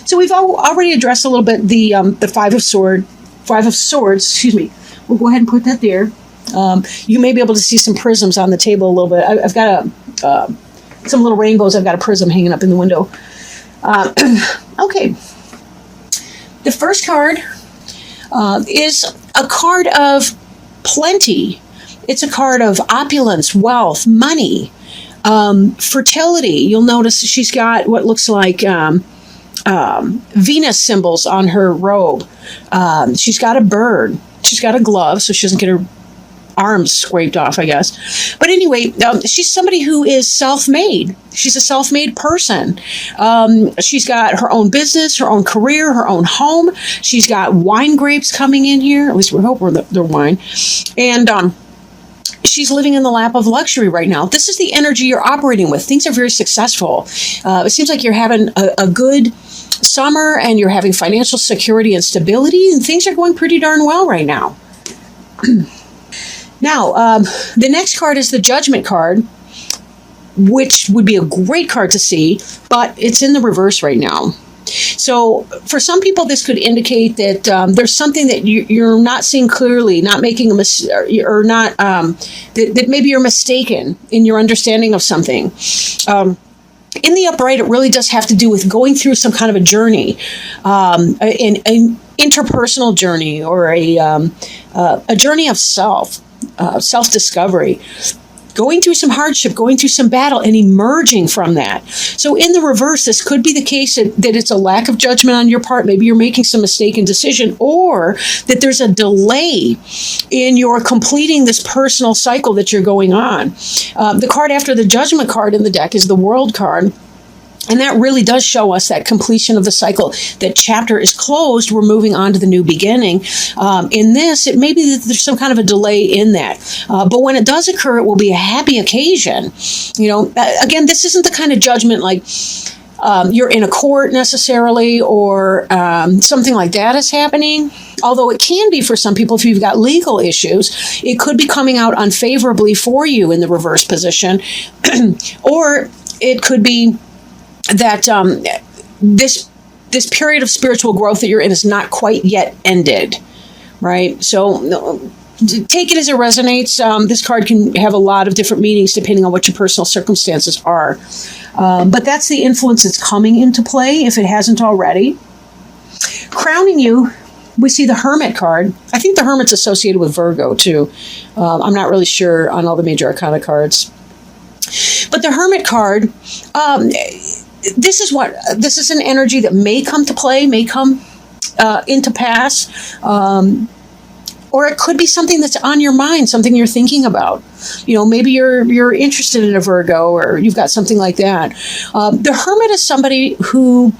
So we've already addressed a little bit the Five of Swords. Excuse me. We'll go ahead and put that there. You may be able to see some prisms on the table a little bit. I've got some little rainbows. I've got a prism hanging up in the window. Okay. The first card is a card of plenty. It's a card of opulence, wealth, money, fertility. You'll notice she's got what looks like Venus symbols on her robe. She's got a bird. She's got a glove, so she doesn't get her arms scraped off, I guess. But anyway, she's somebody who is self-made. She's a self-made person. She's got her own business, her own career, her own home. She's got wine grapes coming in here. At least we hope they're wine. And she's living in the lap of luxury right now. This is the energy you're operating with. Things are very successful. It seems like you're having a good summer and you're having financial security and stability, and things are going pretty darn well right now. Now, the next card is the Judgment card, which would be a great card to see, but it's in the reverse right now. So for some people, this could indicate that there's something that you're not seeing clearly, not making a mistake, or not, that maybe you're mistaken in your understanding of something. In the upright, it really does have to do with going through some kind of a journey, an interpersonal journey, or a journey of self-discovery, going through some hardship, going through some battle, and emerging from that. So in the reverse, this could be the case that it's a lack of judgment on your part. Maybe you're making some mistaken decision, or that there's a delay in your completing this personal cycle that you're going on. The card after the Judgment card in the deck is the World card. And that really does show us that completion of the cycle. That chapter is closed. We're moving on to the new beginning. In this, it may be that there's some kind of a delay in that. But when it does occur, it will be a happy occasion. You know, again, this isn't the kind of judgment like you're in a court necessarily, or something like that is happening. Although it can be for some people if you've got legal issues. It could be coming out unfavorably for you in the reverse position. Or it could be that this period of spiritual growth that you're in is not quite yet ended, right? So take it as it resonates. This card can have a lot of different meanings depending on what your personal circumstances are. But that's the influence that's coming into play if it hasn't already. Crowning you, we see the Hermit card. I think the Hermit's associated with Virgo too. I'm not really sure on all the major arcana cards. But the Hermit card, this is an energy that may come to play, may come into pass, or it could be something that's on your mind, something you're thinking about. You know, maybe you're interested in a Virgo, or you've got something like that. The Hermit is somebody who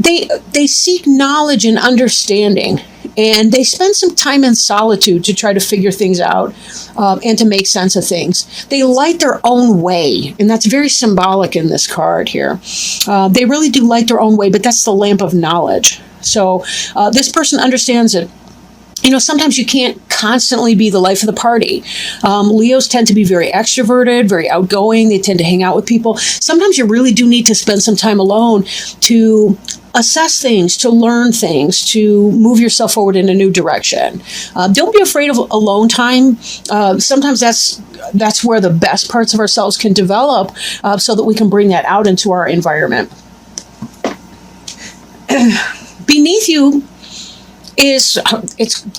they seek knowledge and understanding, and they spend some time in solitude to try to figure things out and to make sense of things. They light their own way, and that's very symbolic in this card here. They really do light their own way, but that's the lamp of knowledge. So this person understands that, you know, sometimes you can't constantly be the life of the party. Leos tend to be very extroverted, very outgoing. They tend to hang out with people. Sometimes you really do need to spend some time alone to assess things, to learn things, to move yourself forward in a new direction. Don't be afraid of alone time. Sometimes that's where the best parts of ourselves can develop, so that we can bring that out into our environment. Beneath you it's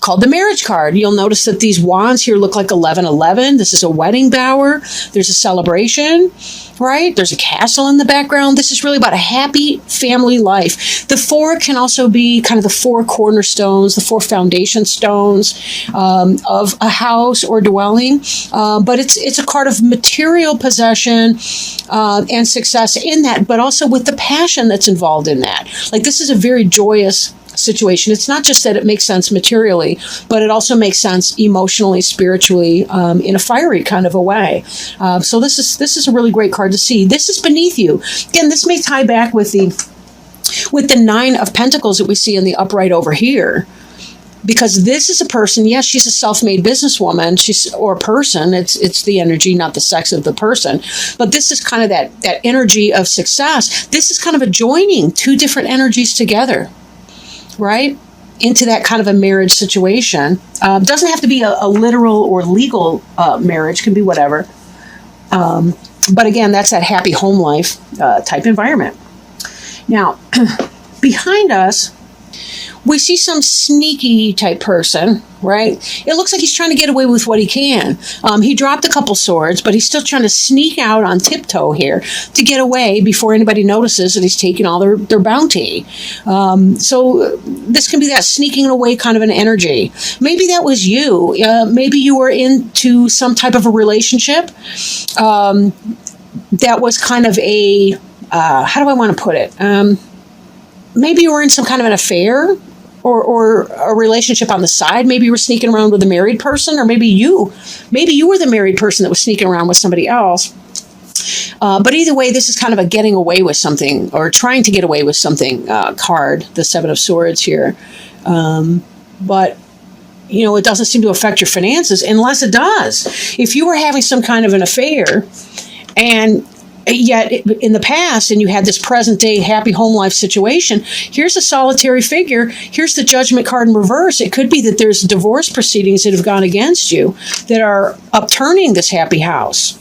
called the Marriage card. You'll notice that these wands here look like 1111. This is a wedding bower. There's a celebration, right? There's a castle in the background. This is really about a happy family life. The four can also be kind of the four cornerstones, the four foundation stones of a house or dwelling. But it's a card of material possession and success in that, but also with the passion that's involved in that. Like, this is a very joyous situation. It's not just that it makes sense materially, but it also makes sense emotionally, spiritually, in a fiery kind of a way. So this is a really great card to see. This is beneath you. Again, this may tie back with the Nine of Pentacles that we see in the upright over here. Because this is a person, yes, she's a self-made businesswoman, or person. It's the energy, not the sex of the person. But this is kind of that energy of success. This is kind of a joining two different energies together, right? Into that kind of a marriage situation. Doesn't have to be a literal or legal marriage, can be whatever. But again, that's that happy home life type environment. Now, behind us, we see some sneaky type person, right? It looks like he's trying to get away with what he can. He dropped a couple swords, but he's still trying to sneak out on tiptoe here to get away before anybody notices that he's taking all their bounty. So this can be that sneaking away kind of an energy. Maybe that was you. Maybe you were into some type of a relationship that was kind of a, how do I want to put it? Maybe you were in some kind of an affair or a relationship on the side. Maybe you were sneaking around with a married person, or maybe you were the married person that was sneaking around with somebody else. But either way, this is kind of a getting away with something, or trying to get away with something card, the Seven of Swords here. But, it doesn't seem to affect your finances unless it does. If you were having some kind of an affair, and yet in the past, and you had this present day happy home life situation, here's a solitary figure. Here's the Judgment card in reverse. It could be that there's divorce proceedings that have gone against you that are upturning this happy house.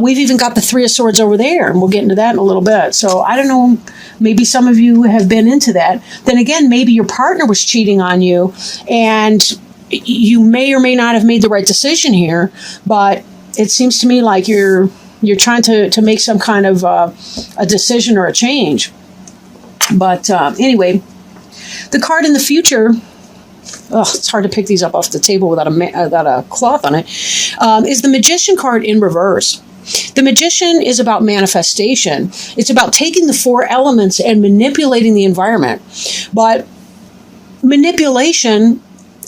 We've even got the Three of Swords over there, and we'll get into that in a little bit. So I don't know, maybe some of you have been into that. Then again, maybe your partner was cheating on you, and you may or may not have made the right decision here, but it seems to me like you're trying to make some kind of a decision or a change. But anyway, the card in the future, it's hard to pick these up off the table without a cloth on it, is the Magician card in reverse. The Magician is about manifestation. It's about taking the four elements and manipulating the environment. But manipulation,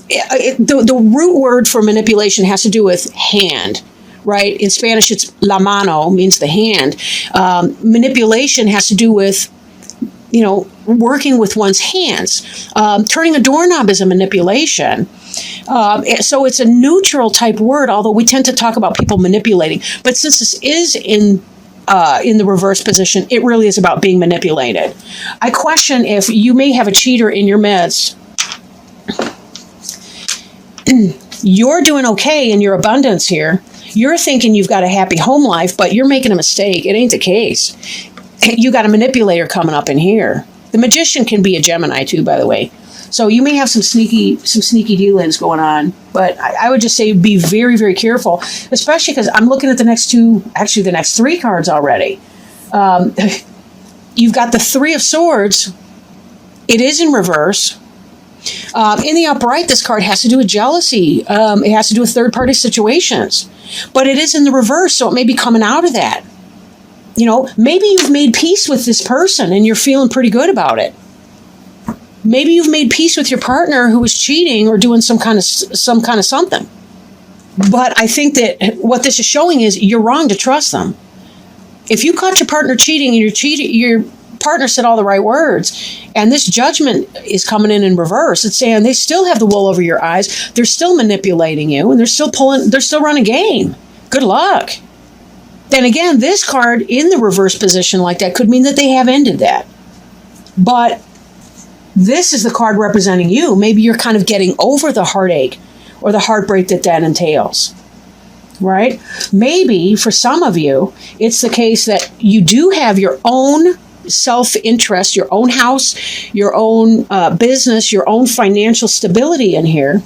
the root word for manipulation has to do with hand. Right? In Spanish, it's la mano, means the hand. Manipulation has to do with, working with one's hands. Turning a doorknob is a manipulation. So it's a neutral type word, although we tend to talk about people manipulating. But since this is in the reverse position, it really is about being manipulated. I question if you may have a cheater in your midst. You're doing okay in your abundance here. You're thinking you've got a happy home life, but you're making a mistake. It ain't the case. You got a manipulator coming up in here. The Magician can be a Gemini too, by the way. So you may have some sneaky dealings going on, but I would just say be very, very careful, especially because I'm looking at the next three cards already. You've got the Three of Swords. It is in reverse. In the upright, this card has to do with jealousy. It has to do with third-party situations. But it is in the reverse, so it may be coming out of that. Maybe you've made peace with this person and you're feeling pretty good about it. Maybe you've made peace with your partner who was cheating or doing some kind of something. But I think that what this is showing is you're wrong to trust them. If you caught your partner cheating and your partner said all the right words, and this Judgment is coming in reverse, it's saying they still have the wool over your eyes, they're still manipulating you, and they're still running game. Good luck. Then again, this card in the reverse position like that could mean that they have ended that. But this is the card representing you. Maybe you're kind of getting over the heartache or the heartbreak that entails. Right? Maybe for some of you, it's the case that you do have your own self-interest, your own house, your own business, your own financial stability in here.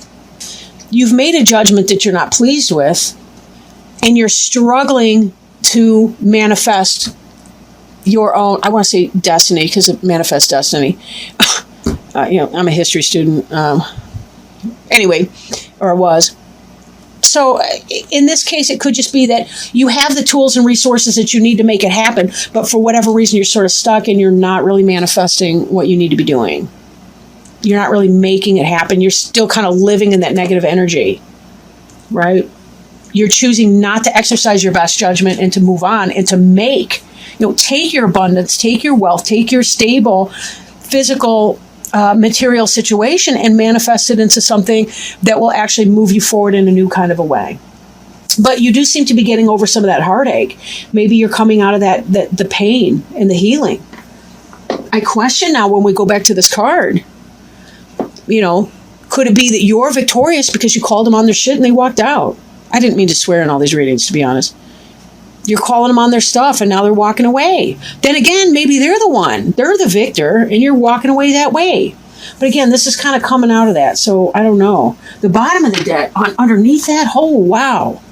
You've made a judgment that you're not pleased with, and you're struggling to manifest your own, I want to say destiny, because it manifests destiny. I'm a history student. Anyway, or was. So in this case, it could just be that you have the tools and resources that you need to make it happen, but for whatever reason, you're sort of stuck and you're not really manifesting what you need to be doing. You're not really making it happen. You're still kind of living in that negative energy, right? You're choosing not to exercise your best judgment and to move on and to make, take your abundance, take your wealth, take your stable physical material situation and manifest it into something that will actually move you forward in a new kind of a way. But you do seem to be getting over some of that heartache. Maybe you're coming out of the pain and the healing. I question now when we go back to this card, could it be that you're victorious because you called them on their shit and they walked out? I didn't mean to swear in all these readings, to be honest. You're calling them on their stuff and now they're walking away. Then again, maybe they're the one. They're the victor and you're walking away that way. But again, this is kind of coming out of that. So I don't know. The bottom of the deck, underneath that hole, wow.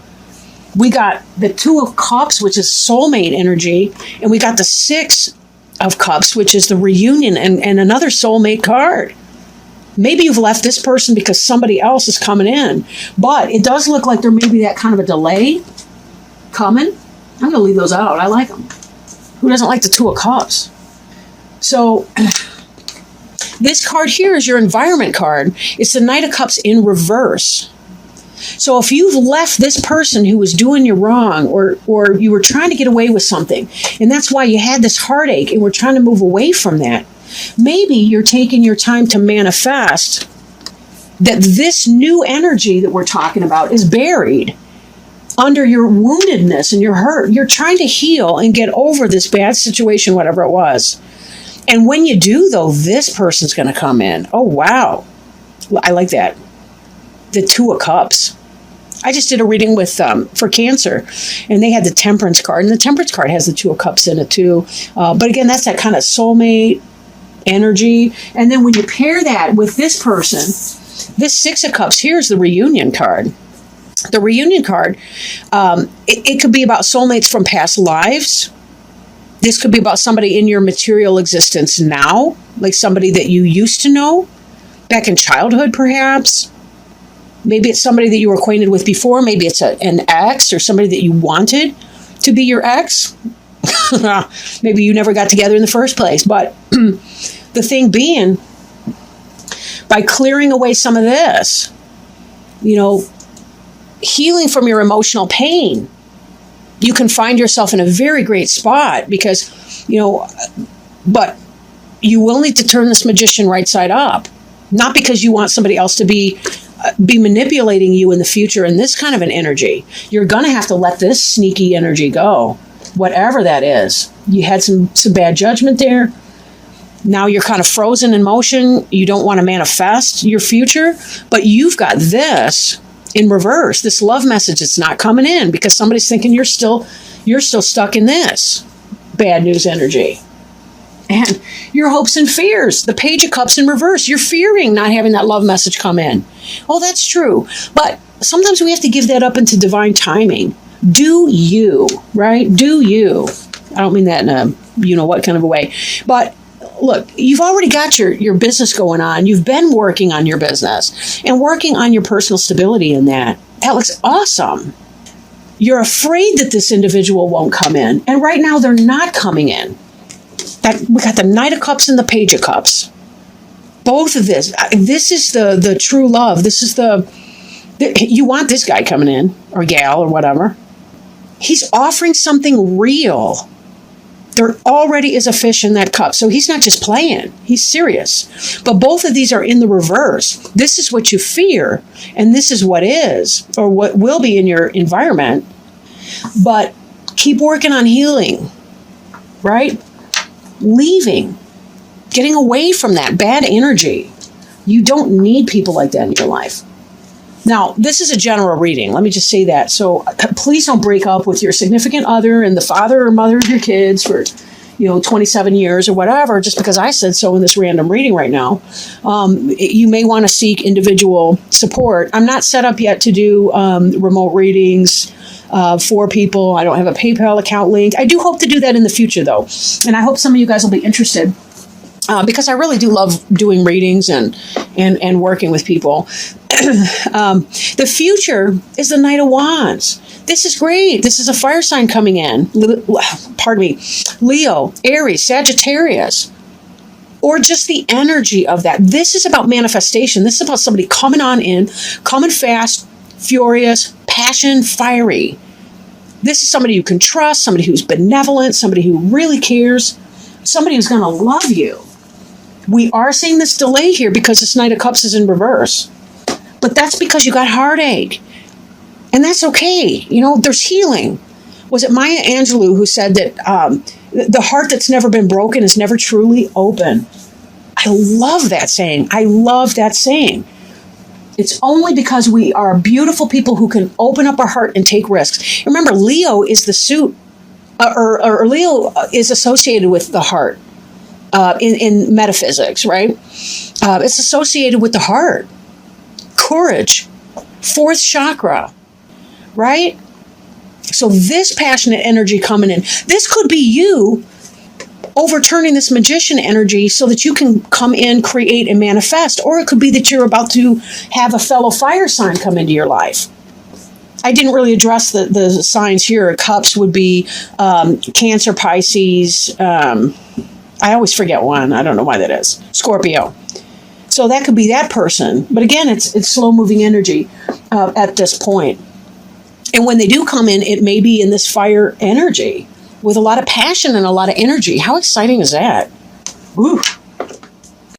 We got the 2 of Cups, which is soulmate energy. And we got the 6 of Cups, which is the reunion and another soulmate card. Maybe you've left this person because somebody else is coming in. But it does look like there may be that kind of a delay coming. I'm going to leave those out. I like them. Who doesn't like the 2 of Cups? So this card here is your environment card. It's the Knight of Cups in reverse. So if you've left this person who was doing you wrong or you were trying to get away with something, and that's why you had this heartache and we're trying to move away from that, maybe you're taking your time to manifest that this new energy that we're talking about is buried under your woundedness and your hurt. You're trying to heal and get over this bad situation, whatever it was. And when you do, though, this person's going to come in. Oh, wow. I like that. The 2 of Cups. I just did a reading with for Cancer, and they had the Temperance card. And the Temperance card has the 2 of Cups in it, too. But again, that's that kind of soulmate energy. And then when you pair that with this person, this 6 of Cups, here's the reunion card. The reunion card, it could be about soulmates from past lives. This could be about somebody in your material existence now, like somebody that you used to know back in childhood, perhaps. Maybe it's somebody that you were acquainted with before. Maybe it's an ex or somebody that you wanted to be your ex. Maybe you never got together in the first place. But the thing being, by clearing away some of this, healing from your emotional pain, you can find yourself in a very great spot because, but you will need to turn this magician right side up. Not because you want somebody else to be manipulating you in the future in this kind of an energy. You're going to have to let this sneaky energy go, whatever that is. You had some bad judgment there. Now you're kind of frozen in motion. You don't want to manifest your future, but you've got this in reverse, this love message that's not coming in because somebody's thinking you're still stuck in this bad news energy. And your hopes and fears, the Page of Cups in reverse, you're fearing not having that love message come in. Oh, that's true. But sometimes we have to give that up into divine timing. Do you, right? Do you. I don't mean that in a what kind of a way. But look, you've already got your business going on. You've been working on your business and working on your personal stability in that. That looks awesome. You're afraid that this individual won't come in. And right now they're not coming in. We got the Knight of Cups and the Page of Cups. Both of this is the true love. This is you want this guy coming in or gal or whatever. He's offering something real. There already is a fish in that cup. So he's not just playing. He's serious. But both of these are in the reverse. This is what you fear, and this is what is, or what will be in your environment. But keep working on healing, right? Leaving, getting away from that bad energy. You don't need people like that in your life. Now, this is a general reading. Let me just say that. So please don't break up with your significant other and the father or mother of your kids for, 27 years or whatever, just because I said so in this random reading right now. You may want to seek individual support. I'm not set up yet to do remote readings for people. I don't have a PayPal account link. I do hope to do that in the future, though. And I hope some of you guys will be interested. Because I really do love doing readings and working with people. The future is the Knight of Wands. This is great. This is a fire sign coming in. Pardon me. Leo, Aries, Sagittarius. Or just the energy of that. This is about manifestation. This is about somebody coming on in, coming fast, furious, passion, fiery. This is somebody you can trust, somebody who's benevolent, somebody who really cares, somebody who's going to love you. We are seeing this delay here because this Knight of Cups is in reverse. But that's because you got heartache. And that's okay. You know, there's healing. Was it Maya Angelou who said that the heart that's never been broken is never truly open? I love that saying. I love that saying. It's only because we are beautiful people who can open up our heart and take risks. Remember, Leo is the suit, or Leo is associated with the heart in metaphysics, right? It's associated with the heart. Courage. Fourth chakra, right? So this passionate energy coming in, this could be you overturning this magician energy so that you can come in, create, and manifest. Or it could be that you're about to have a fellow fire sign come into your life. I didn't really address the signs here. Cups would be Cancer, Pisces. I always forget one. I don't know why that is. Scorpio. So that could be that person. But again, it's slow-moving energy at this point. And when they do come in, it may be in this fire energy with a lot of passion and a lot of energy. How exciting is that? Ooh.